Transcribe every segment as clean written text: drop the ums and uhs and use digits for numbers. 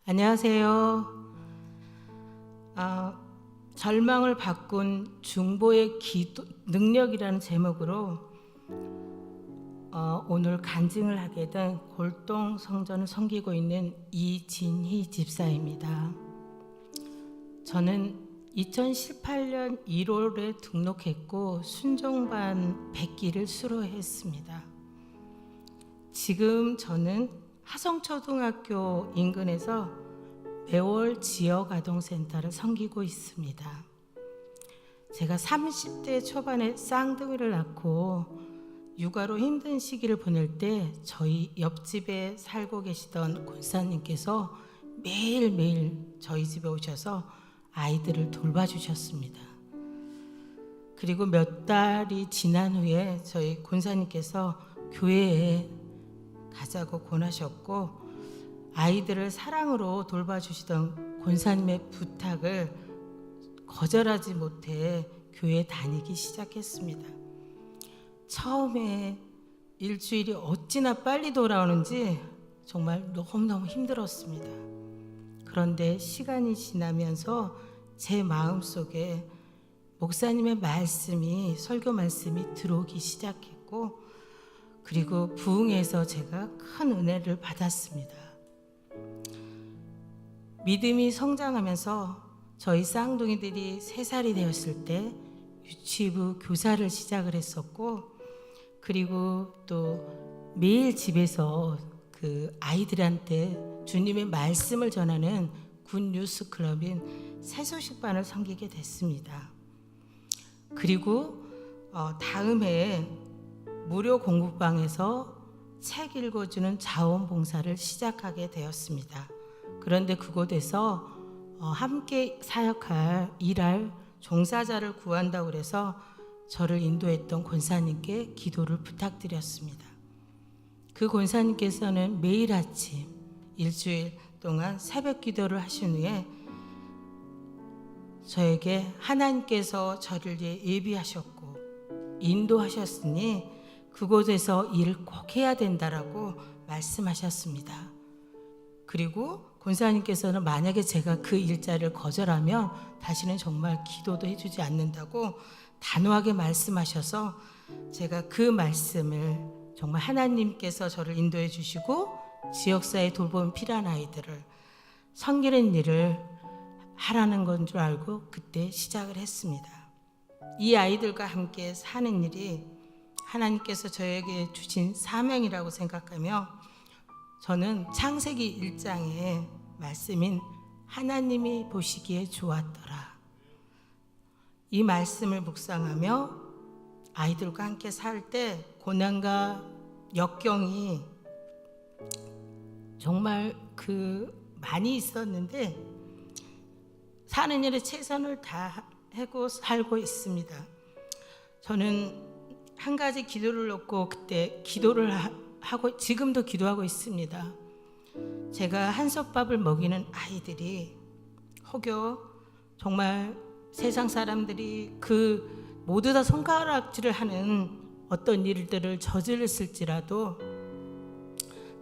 안녕하세요. 절망을 바꾼 중보의 기도 능력이라는 제목으로 오늘 간증을 하게 된 골동 성전을 섬기고 있는 이진희 집사입니다. 저는 2018년 1월에 등록했고 순종반 100기를 수료했습니다. 지금 저는 하성초등학교 인근에서 매월 지역아동센터를 섬기고 있습니다. 제가 30대 초반에 쌍둥이를 낳고 육아로 힘든 시기를 보낼 때 저희 옆집에 살고 계시던 권사님께서 매일매일 저희 집에 오셔서 아이들을 돌봐주셨습니다. 그리고 몇 달이 지난 후에 저희 권사님께서 교회에 가자고 권하셨고 아이들을 사랑으로 돌봐주시던 권사님의 부탁을 거절하지 못해 교회 다니기 시작했습니다. 처음에 일주일이 어찌나 빨리 돌아오는지 정말 너무너무 힘들었습니다. 그런데 시간이 지나면서 제 마음속에 목사님의 말씀이, 설교 말씀이 들어오기 시작했고 그리고 부흥에서 제가 큰 은혜를 받았습니다. 믿음이 성장하면서 저희 쌍둥이들이 3살이 되었을 때 유치부 교사를 시작을 했었고 그리고 또 매일 집에서 그 아이들한테 주님의 말씀을 전하는 굿뉴스 클럽인 새소식반을 섬기게 됐습니다. 그리고 다음 해에 무료 공부방에서 책 읽어주는 자원봉사를 시작하게 되었습니다. 그런데 그곳에서 함께 일할 종사자를 구한다고 해서 저를 인도했던 권사님께 기도를 부탁드렸습니다. 그 권사님께서는 매일 아침 일주일 동안 새벽 기도를 하신 후에 저에게 하나님께서 저를 위해 예비하셨고 인도하셨으니 그곳에서 일을 꼭 해야 된다라고 말씀하셨습니다. 그리고 권사님께서는 만약에 제가 그 일자리를 거절하면 다시는 정말 기도도 해주지 않는다고 단호하게 말씀하셔서 제가 그 말씀을 정말 하나님께서 저를 인도해 주시고 지역사회 돌봄 필요한 아이들을 섬기는 일을 하라는 건 줄 알고 그때 시작을 했습니다. 이 아이들과 함께 사는 일이 하나님께서 저에게 주신 사명이라고 생각하며 저는 창세기 1장의 말씀인 하나님이 보시기에 좋았더라. 이 말씀을 묵상하며 아이들과 함께 살 때 고난과 역경이 정말 많이 있었는데 사는 일에 최선을 다하고 살고 있습니다. 저는 한 가지 기도를 놓고 그때 기도를 하고 지금도 기도하고 있습니다. 제가 한솥밥을 먹이는 아이들이 혹여 정말 세상 사람들이 모두 다 손가락질을 하는 어떤 일들을 저질렀을지라도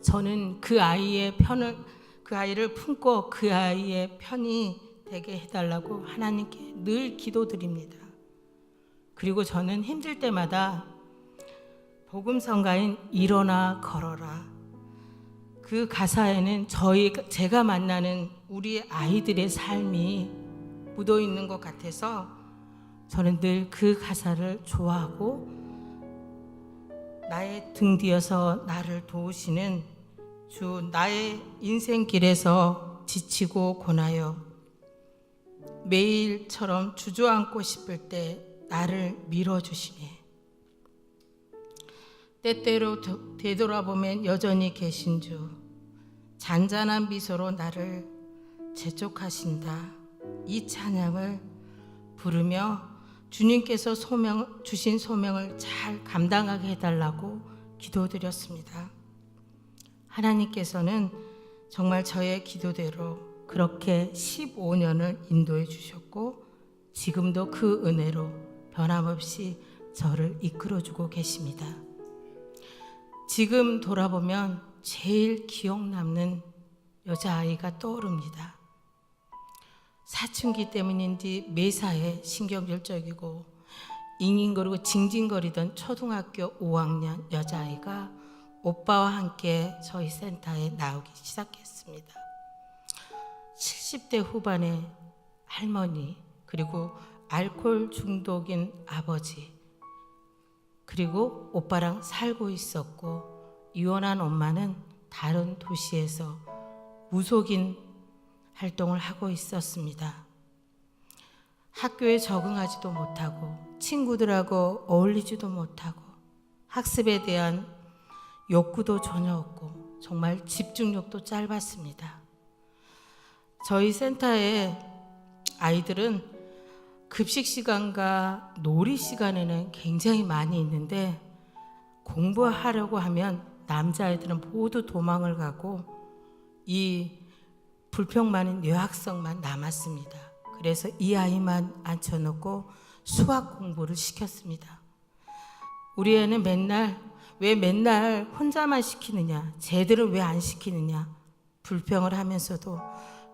저는 그 아이를 품고 그 아이의 편이 되게 해달라고 하나님께 늘 기도드립니다. 그리고 저는 힘들 때마다 복음성가인 일어나 걸어라. 그 가사에는 제가 만나는 우리 아이들의 삶이 묻어 있는 것 같아서 저는 늘 그 가사를 좋아하고 나의 등 뒤어서 나를 도우시는 주 나의 인생길에서 지치고 고나여 매일처럼 주저앉고 싶을 때 나를 밀어주시니 때때로 되돌아보면 여전히 계신 주 잔잔한 미소로 나를 재촉하신다. 이 찬양을 부르며 주님께서 주신 소명을 잘 감당하게 해달라고 기도드렸습니다. 하나님께서는 정말 저의 기도대로 그렇게 15년을 인도해 주셨고 지금도 그 은혜로 변함없이 저를 이끌어주고 계십니다. 지금 돌아보면 제일 기억 남는 여자아이가 떠오릅니다. 사춘기 때문인지 매사에 신경질적이고 잉잉거리고 징징거리던 초등학교 5학년 여자아이가 오빠와 함께 저희 센터에 나오기 시작했습니다. 70대 후반의 할머니, 그리고 알코올 중독인 아버지, 그리고 오빠랑 살고 있었고 이혼한 엄마는 다른 도시에서 무속인 활동을 하고 있었습니다. 학교에 적응하지도 못하고 친구들하고 어울리지도 못하고 학습에 대한 욕구도 전혀 없고 정말 집중력도 짧았습니다. 저희 센터의 아이들은 급식 시간과 놀이 시간에는 굉장히 많이 있는데 공부하려고 하면 남자아이들은 모두 도망을 가고 이 불평 많은 여학생만 남았습니다. 그래서 이 아이만 앉혀놓고 수학 공부를 시켰습니다. 우리 애는 왜 맨날 혼자만 시키느냐, 쟤들은 왜 안 시키느냐 불평을 하면서도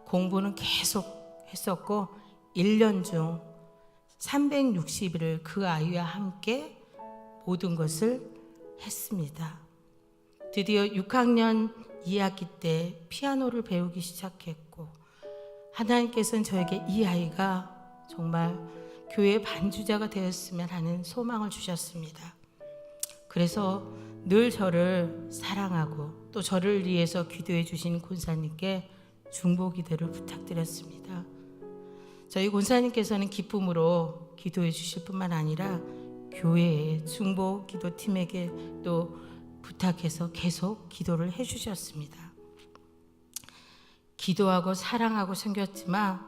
공부는 계속 했었고 1년 중 360일을 그 아이와 함께 모든 것을 했습니다. 드디어 6학년 2학기 때 피아노를 배우기 시작했고 하나님께서는 저에게 이 아이가 정말 교회 반주자가 되었으면 하는 소망을 주셨습니다. 그래서 늘 저를 사랑하고 또 저를 위해서 기도해 주신 권사님께 중보기도를 부탁드렸습니다. 저희 권사님께서는 기쁨으로 기도해 주실 뿐만 아니라 교회의 중보기도팀에게 또 부탁해서 계속 기도를 해주셨습니다. 기도하고 사랑하고 섬겼지만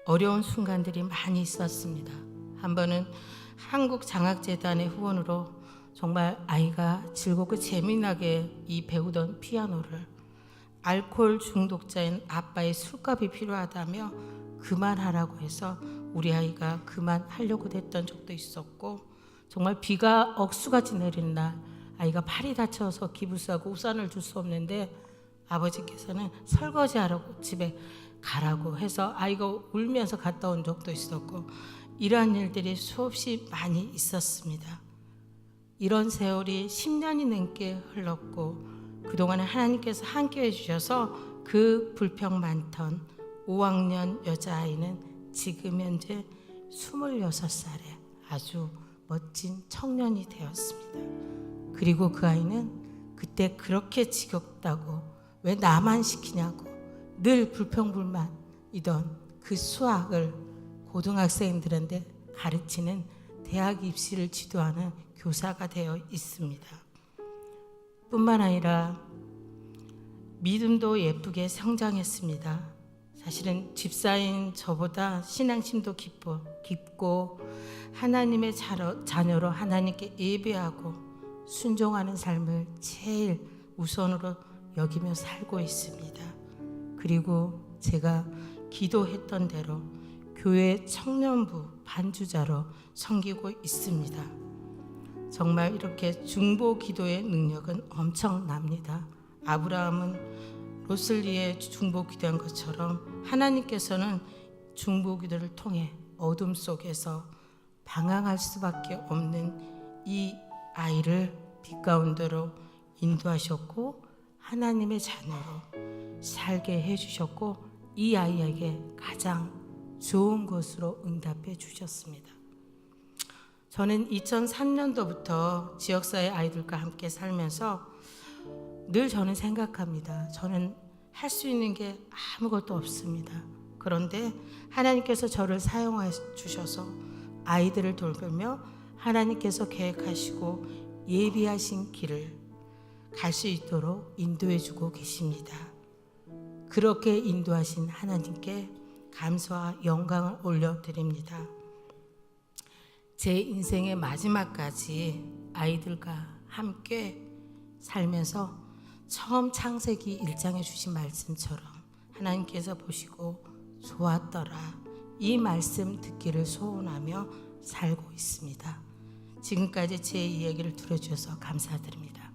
어려운 순간들이 많이 있었습니다. 한 번은 한국장학재단의 후원으로 정말 아이가 즐겁고 재미나게 이 배우던 피아노를 알코올 중독자인 아빠의 술값이 필요하다며 그만하라고 해서 우리 아이가 그만하려고 했던 적도 있었고 정말 비가 억수같이 내리는 날 아이가 팔이 다쳐서 기부스하고 우산을 줄 수 없는데 아버지께서는 설거지하라고 집에 가라고 해서 아이가 울면서 갔다 온 적도 있었고 이러한 일들이 수없이 많이 있었습니다. 이런 세월이 10년이 넘게 흘렀고 그동안에 하나님께서 함께 해주셔서 그 불평 많던 5학년 여자아이는 지금 현재 26살에 아주 멋진 청년이 되었습니다. 그리고 그 아이는 그때 그렇게 지겹다고 왜 나만 시키냐고 늘 불평불만이던 그 수학을 고등학생들한테 가르치는 대학 입시를 지도하는 교사가 되어 있습니다. 뿐만 아니라 믿음도 예쁘게 성장했습니다. 사실은 집사인 저보다 신앙심도 깊고 하나님의 자녀로 하나님께 예배하고 순종하는 삶을 제일 우선으로 여기며 살고 있습니다. 그리고 제가 기도했던 대로 교회 청년부 반주자로 섬기고 있습니다. 정말 이렇게 중보 기도의 능력은 엄청납니다. 아브라함은 롯을 위해 중보 기도한 것처럼 하나님께서는 중보 기도를 통해 어둠 속에서 방황할 수밖에 없는 이 아이를 빛 가운데로 인도하셨고 하나님의 자녀로 살게 해주셨고 이 아이에게 가장 좋은 것으로 응답해 주셨습니다. 저는 2003년도부터 지역사회 아이들과 함께 살면서 늘 저는 생각합니다. 저는 할 수 있는 게 아무것도 없습니다. 그런데 하나님께서 저를 사용해 주셔서 아이들을 돌보며 하나님께서 계획하시고 예비하신 길을 갈 수 있도록 인도해 주고 계십니다. 그렇게 인도하신 하나님께 감사와 영광을 올려드립니다. 제 인생의 마지막까지 아이들과 함께 살면서 처음 창세기 1장에 주신 말씀처럼 하나님께서 보시고 좋았더라 이 말씀 듣기를 소원하며 살고 있습니다. 지금까지 제 이야기를 들어주셔서 감사드립니다.